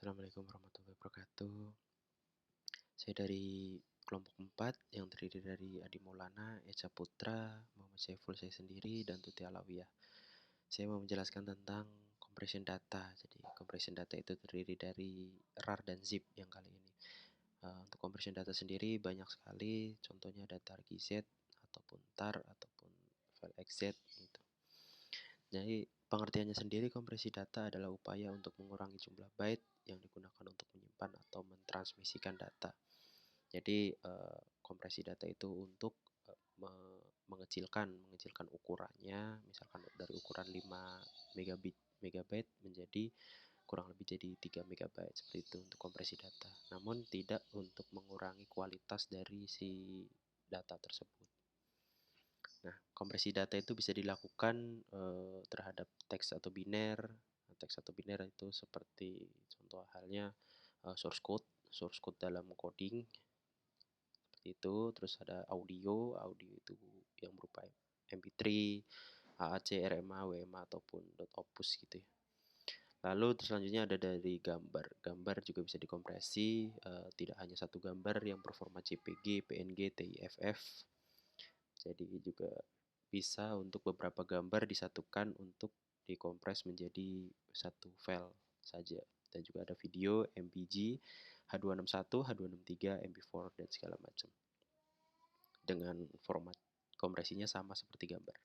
Assalamualaikum warahmatullahi wabarakatuh. Saya dari kelompok 4 yang terdiri dari Adi Maulana, Echa Putra, Muhammad Saiful saya sendiri, dan Tuti Alawiyah. Saya mau menjelaskan tentang compression data. Jadi compression data itu terdiri dari RAR dan zip yang kali ini. Untuk compression data sendiri banyak sekali, contohnya ada tar.gz ataupun tar ataupun file xz gitu. Jadi pengertiannya sendiri, kompresi data adalah upaya untuk mengurangi jumlah byte yang digunakan untuk menyimpan atau mentransmisikan data. Jadi kompresi data itu untuk mengecilkan ukurannya, misalkan dari ukuran 5 megabyte menjadi kurang lebih jadi 3 megabyte seperti itu untuk kompresi data. Namun tidak untuk mengurangi kualitas dari si data tersebut. Nah, kompresi data itu bisa dilakukan terhadap teks atau biner. Teks atau biner itu seperti contoh halnya source code dalam coding seperti itu. Terus ada audio itu yang berupa MP3, AAC, RMA, WMA ataupun .opus gitu ya. Lalu selanjutnya ada dari gambar. Gambar juga bisa dikompresi, tidak hanya satu gambar yang berformat JPG, PNG, TIFF. Jadi juga bisa untuk beberapa gambar disatukan untuk dikompres menjadi satu file saja. Dan juga ada video, MPG, H261, H263, MP4, dan segala macam. Dengan format kompresinya sama seperti gambar.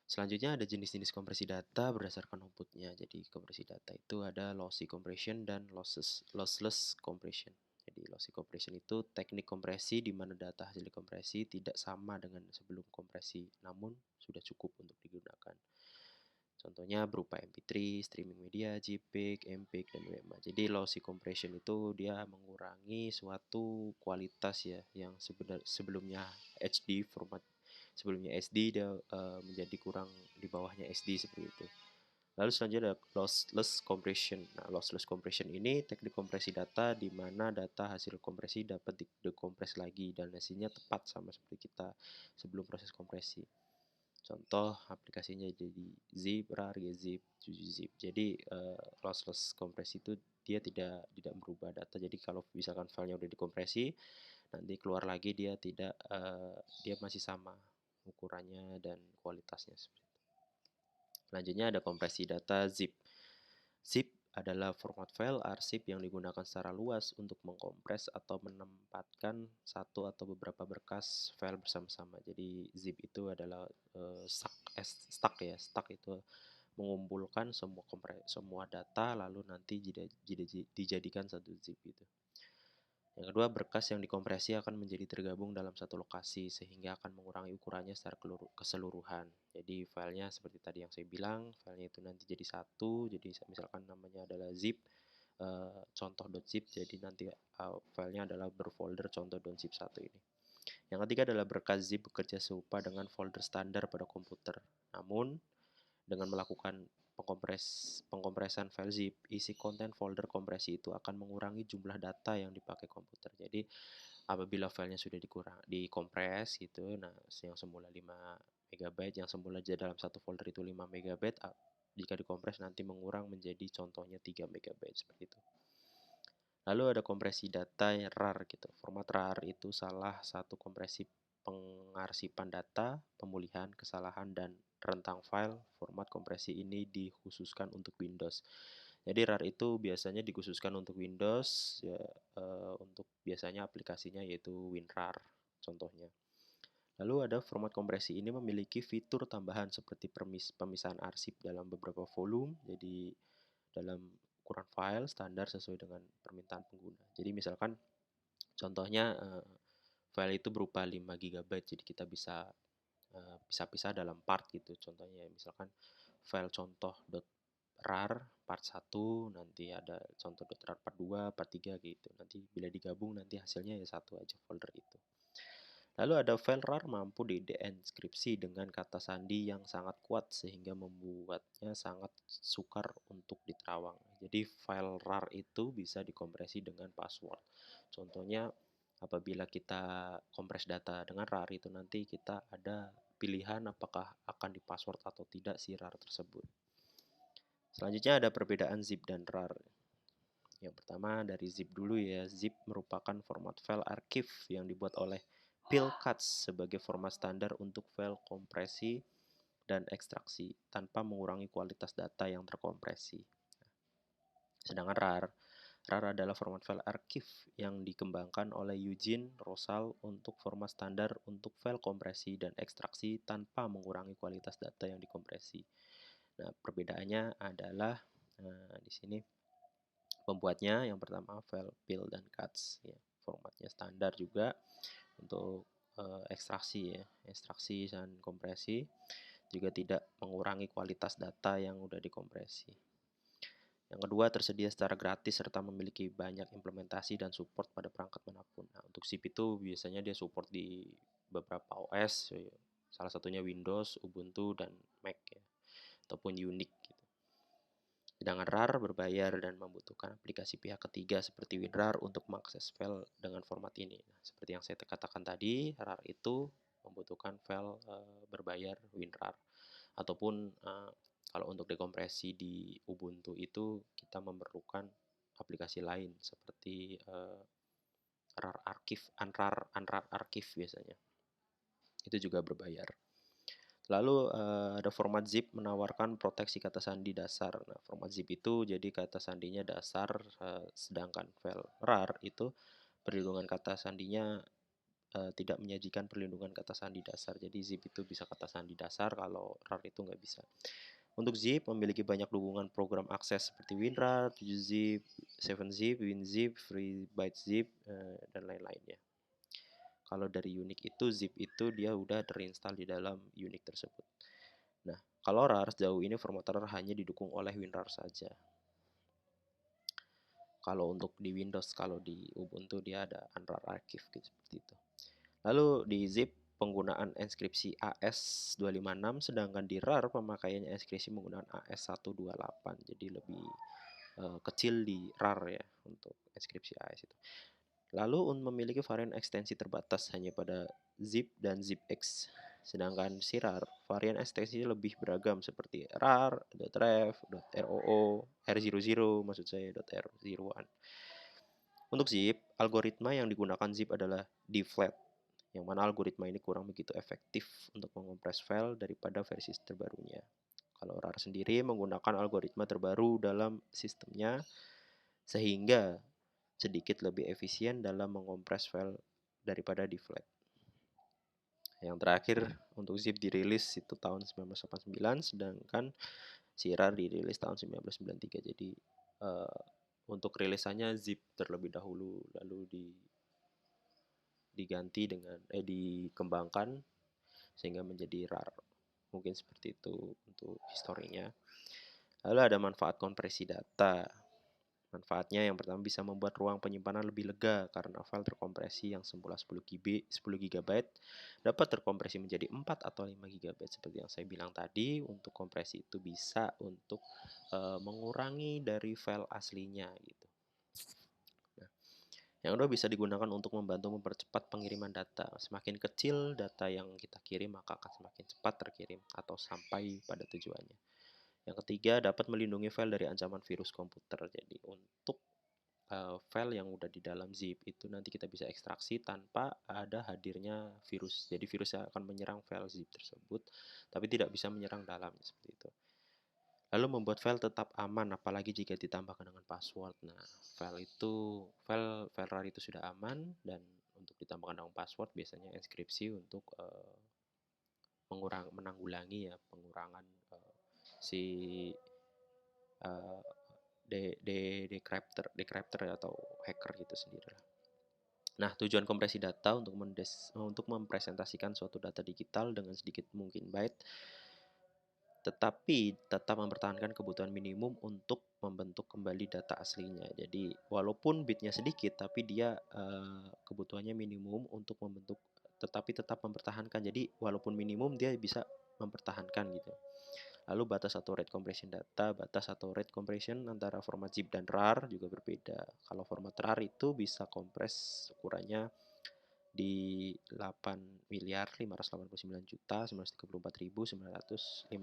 Selanjutnya ada jenis-jenis kompresi data berdasarkan outputnya. Jadi kompresi data itu ada lossy compression dan lossless compression. Jadi lossy compression itu teknik kompresi di mana data hasil kompresi tidak sama dengan sebelum kompresi, namun sudah cukup untuk digunakan. Contohnya berupa MP3, streaming media, JPEG, MPEG, dan WMA. Jadi lossy compression itu dia mengurangi suatu kualitas ya yang sebelumnya HD format sebelumnya SD dia menjadi kurang di bawahnya SD seperti itu. Lalu selanjutnya ada lossless compression. Nah, lossless compression ini teknik kompresi data di mana data hasil kompresi dapat dikompres lagi dan hasilnya tepat sama seperti kita sebelum proses kompresi. Contoh aplikasinya jadi zip, rar, gzip, zip. Jadi lossless kompresi itu dia tidak merubah data. Jadi kalau misalkan filenya udah dikompresi, nanti keluar lagi dia dia masih sama ukurannya dan kualitasnya seperti itu. Selanjutnya ada kompresi data zip. Zip adalah format file arsip yang digunakan secara luas untuk mengkompres atau menempatkan satu atau beberapa berkas file bersama-sama. Jadi zip itu adalah stack itu mengumpulkan semua data lalu nanti dijadikan satu zip itu. Yang kedua, berkas yang dikompresi akan menjadi tergabung dalam satu lokasi sehingga akan mengurangi ukurannya secara keseluruhan. Jadi filenya seperti tadi yang saya bilang, filenya itu nanti jadi satu, jadi misalkan namanya adalah zip, contoh.zip, jadi nanti filenya adalah berfolder contoh.zip 1 ini. Yang ketiga adalah berkas zip bekerja serupa dengan folder standar pada komputer. Namun, dengan melakukan pengkompresan file zip, isi konten folder kompresi itu akan mengurangi jumlah data yang dipakai komputer. Jadi apabila filenya sudah dikompres gitu, nah yang semula 5 megabyte, yang semula dalam satu folder itu 5 megabyte, jika dikompres nanti mengurang menjadi contohnya 3 megabyte seperti itu. Lalu ada kompresi data RAR gitu. Format RAR itu salah satu kompresi pengarsipan data, pemulihan kesalahan, dan rentang file. Format kompresi ini dikhususkan untuk Windows. Jadi RAR itu biasanya dikhususkan untuk Windows, ya, untuk biasanya aplikasinya yaitu WinRAR contohnya. Lalu ada format kompresi ini memiliki fitur tambahan seperti pemisahan arsip dalam beberapa volume. Jadi dalam ukuran file standar sesuai dengan permintaan pengguna. Jadi misalkan contohnya file itu berupa 5 GB, jadi kita bisa pisah-pisah dalam part gitu. Contohnya misalkan file contoh.rar part 1, nanti ada contoh.rar part 2, part 3 gitu. Nanti bila digabung nanti hasilnya ya satu aja folder itu. Lalu ada file RAR mampu dienkripsi dengan kata sandi yang sangat kuat sehingga membuatnya sangat sukar untuk diterawang. Jadi file RAR itu bisa dikompresi dengan password. Contohnya apabila kita kompres data dengan RAR itu nanti kita ada pilihan apakah akan dipassword atau tidak si RAR tersebut. Selanjutnya ada perbedaan zip dan RAR. Yang pertama dari zip dulu ya. Zip merupakan format file archive yang dibuat oleh Pillcuts sebagai format standar untuk file kompresi dan ekstraksi tanpa mengurangi kualitas data yang terkompresi. Sedangkan RAR adalah format file archive yang dikembangkan oleh Eugene Rosal untuk format standar untuk file kompresi dan ekstraksi tanpa mengurangi kualitas data yang dikompresi. Nah, perbedaannya adalah di sini pembuatnya yang pertama file pill dan cuts ya. Formatnya standar juga untuk ekstraksi ya, ekstraksi dan kompresi, juga tidak mengurangi kualitas data yang udah dikompresi. Yang kedua, tersedia secara gratis serta memiliki banyak implementasi dan support pada perangkat manapun. Nah, untuk zip itu biasanya dia support di beberapa OS, salah satunya Windows, Ubuntu, dan Mac ya, ataupun Unix gitu. Sedangkan RAR berbayar dan membutuhkan aplikasi pihak ketiga seperti WinRAR untuk mengakses file dengan format ini. Nah, seperti yang saya katakan tadi, RAR itu membutuhkan file berbayar WinRAR, ataupun kalau untuk dekompresi di Ubuntu itu kita memerlukan aplikasi lain seperti RAR Archive, Unrar Archive biasanya. Itu juga berbayar. Lalu ada format zip menawarkan proteksi kata sandi dasar. Nah, format zip itu jadi kata sandinya dasar, sedangkan file RAR itu perlindungan kata sandinya tidak menyajikan perlindungan kata sandi dasar. Jadi zip itu bisa kata sandi dasar, kalau RAR itu nggak bisa. Untuk zip memiliki banyak dukungan program akses seperti WinRAR, 7zip, 7zip, WinZip, FreeByteZip, dan lain-lainnya. Kalau dari Unix itu zip itu dia udah terinstall di dalam Unix tersebut. Nah, kalau RAR sejauh ini format RAR hanya didukung oleh WinRAR saja. Kalau untuk di Windows, kalau di Ubuntu dia ada Unrar Archive gitu, seperti itu. Lalu di zip penggunaan enskripsi AS256, sedangkan di RAR pemakaiannya enskripsi menggunakan AS128. Jadi lebih kecil di RAR ya untuk enskripsi AS itu. Lalu memiliki varian ekstensi terbatas hanya pada zip dan zipx. Sedangkan si RAR, varian ekstensinya lebih beragam seperti RAR, .ref, .roo, R00 maksud saya, .r01. Untuk zip, algoritma yang digunakan zip adalah dflat, yang mana algoritma ini kurang begitu efektif untuk mengompres file daripada versi terbarunya. Kalau RAR sendiri menggunakan algoritma terbaru dalam sistemnya, sehingga sedikit lebih efisien dalam mengompres file daripada dflat. Yang terakhir, untuk zip dirilis itu tahun 1989, sedangkan si RAR dirilis tahun 1993. Jadi untuk rilisannya zip terlebih dahulu, lalu diganti dengan dikembangkan sehingga menjadi RAR. Mungkin seperti itu untuk historinya. Lalu ada manfaat kompresi data. Manfaatnya yang pertama bisa membuat ruang penyimpanan lebih lega karena file terkompresi yang semula 10 GB dapat terkompresi menjadi 4 atau 5 GB. Seperti yang saya bilang tadi, untuk kompresi itu bisa untuk mengurangi dari file aslinya gitu. Nah, yang kedua bisa digunakan untuk membantu mempercepat pengiriman data. Semakin kecil data yang kita kirim, maka akan semakin cepat terkirim atau sampai pada tujuannya. Yang ketiga, dapat melindungi file dari ancaman virus komputer. Jadi untuk file yang udah di dalam zip itu nanti kita bisa ekstraksi tanpa ada hadirnya virus. Jadi virus akan menyerang file zip tersebut, tapi tidak bisa menyerang dalamnya, seperti itu. Lalu membuat file tetap aman, apalagi jika ditambahkan dengan password. Nah, file RAR itu sudah aman, dan untuk ditambahkan dengan password biasanya enskripsi untuk menanggulangi ya pengurangan si decryptor atau hacker gitu sendiri. Nah, tujuan kompresi data untuk mempresentasikan suatu data digital dengan sedikit mungkin byte, tetapi tetap mempertahankan kebutuhan minimum untuk membentuk kembali data aslinya. Jadi walaupun bitnya sedikit, tapi dia kebutuhannya minimum untuk membentuk, tetapi tetap mempertahankan. Jadi walaupun minimum dia bisa mempertahankan gitu. Lalu batas atau rate compression data, batas atau rate compression antara format zip dan RAR juga berbeda. Kalau format RAR itu bisa kompres ukurannya di 8.589.934.591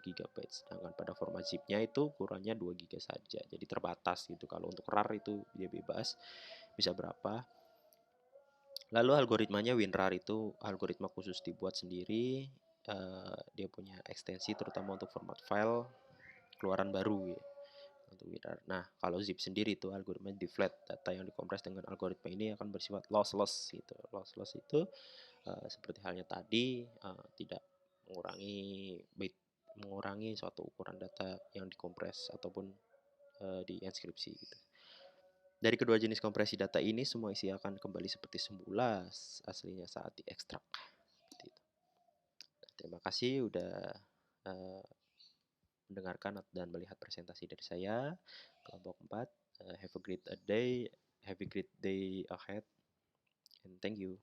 GB. Sedangkan pada format zip-nya itu ukurannya 2 GB saja. Jadi terbatas gitu. Kalau untuk RAR itu dia bebas bisa berapa. Lalu algoritmanya WinRAR itu algoritma khusus dibuat sendiri. Dia punya ekstensi terutama untuk format file keluaran baru ya, untuk WinRAR. Nah, kalau zip sendiri itu algoritma deflate. Data yang dikompres dengan algoritma ini akan bersifat lossless gitu. Lossless itu seperti halnya tadi tidak mengurangi suatu ukuran data yang dikompres ataupun dienkripsi gitu. Dari kedua jenis kompresi data ini, semua isi akan kembali seperti semula aslinya saat diekstrak. Terima kasih udah mendengarkan dan melihat presentasi dari saya. Kelompok 4, have a great day ahead, and thank you.